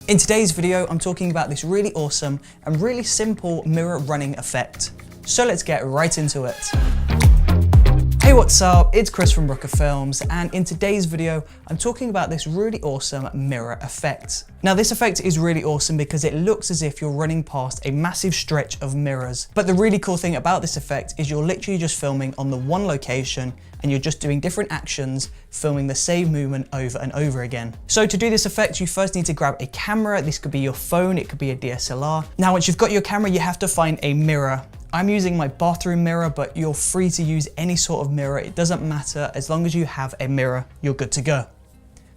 In today's video, I'm talking about this really awesome and really simple mirror running effect. So let's get right into it. Hey, what's up? It's Chris from Brooker Films, and in today's video, I'm talking about this really awesome mirror effect. Now, this effect is really awesome because it looks as if you're running past a massive stretch of mirrors. But the really cool thing about this effect is you're literally just filming on the one location and you're just doing different actions, filming the same movement over and over again. So to do this effect, you first need to grab a camera. This could be your phone, it could be a DSLR. Now, once you've got your camera, you have to find a mirror. I'm using my bathroom mirror, but you're free to use any sort of mirror. It doesn't matter. As long as you have a mirror, you're good to go.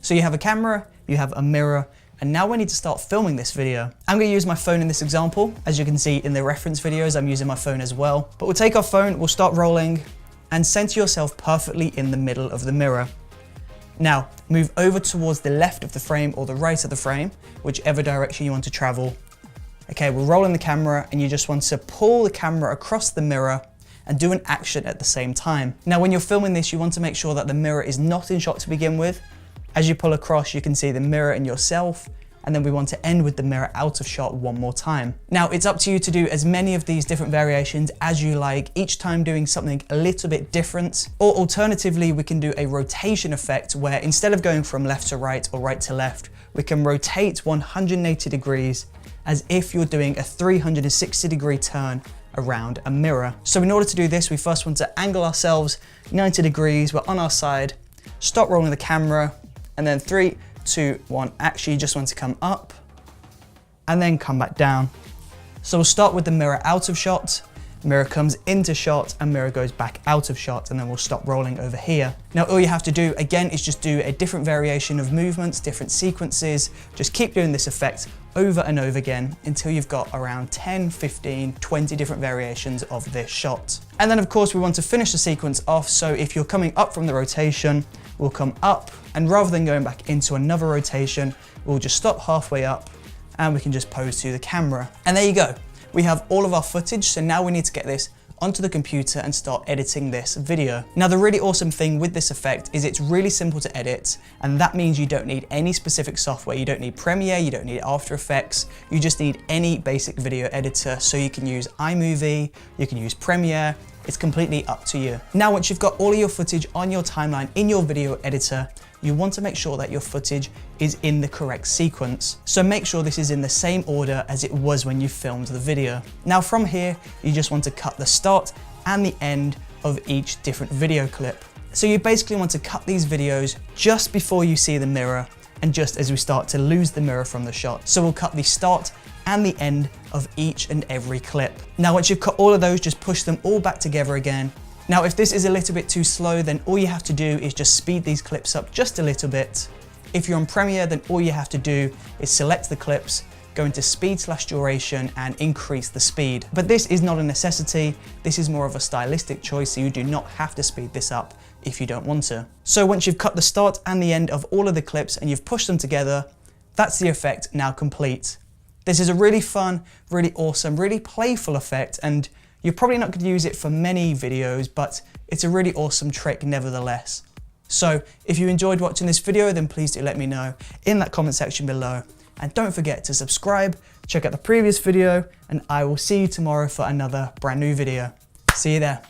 So you have a camera, you have a mirror, and now we need to start filming this video. I'm gonna use my phone in this example. As you can see in the reference videos, I'm using my phone as well. But we'll take our phone, we'll start rolling, and center yourself perfectly in the middle of the mirror. Now, move over towards the left of the frame or the right of the frame, whichever direction you want to travel. Okay, we're rolling the camera and you just want to pull the camera across the mirror and do an action at the same time. Now, when you're filming this, you want to make sure that the mirror is not in shot to begin with. As you pull across, you can see the mirror and yourself, and then we want to end with the mirror out of shot one more time. Now, it's up to you to do as many of these different variations as you like, each time doing something a little bit different. Or alternatively, we can do a rotation effect where instead of going from left to right or right to left, we can rotate 180 degrees as if you're doing a 360 degree turn around a mirror. So in order to do this, we first want to angle ourselves 90 degrees, we're on our side, stop rolling the camera, and then 3, 2, 1, actually you just want to come up and then come back down. So we'll start with the mirror out of shot, mirror comes into shot, and mirror goes back out of shot, and then we'll stop rolling over here. Now, all you have to do again is just do a different variation of movements, different sequences. Just keep doing this effect over and over again until you've got around 10, 15, 20 different variations of this shot. And then of course we want to finish the sequence off. So if you're coming up from the rotation, we'll come up, and rather than going back into another rotation, we'll just stop halfway up and we can just pose to the camera. And there you go. We have all of our footage, so now we need to get this onto the computer and start editing this video. Now, the really awesome thing with this effect is it's really simple to edit, and that means you don't need any specific software. You don't need Premiere, you don't need After Effects, you just need any basic video editor. So you can use iMovie, you can use Premiere, it's completely up to you. Now, once you've got all of your footage on your timeline in your video editor, you want to make sure that your footage is in the correct sequence. So make sure this is in the same order as it was when you filmed the video. Now from here, you just want to cut the start and the end of each different video clip. So you basically want to cut these videos just before you see the mirror and just as we start to lose the mirror from the shot. So we'll cut the start and the end of each and every clip. Now, once you've cut all of those, just push them all back together again. Now, if this is a little bit too slow, then all you have to do is just speed these clips up just a little bit. If you're on Premiere, then all you have to do is select the clips, go into speed/duration and increase the speed. But this is not a necessity. This is more of a stylistic choice, so you do not have to speed this up if you don't want to. So once you've cut the start and the end of all of the clips and you've pushed them together, that's the effect now complete. This is a really fun, really awesome, really playful effect, and you're probably not going to use it for many videos, but it's a really awesome trick nevertheless. So if you enjoyed watching this video, then please do let me know in that comment section below. And don't forget to subscribe, check out the previous video, and I will see you tomorrow for another brand new video. See you there.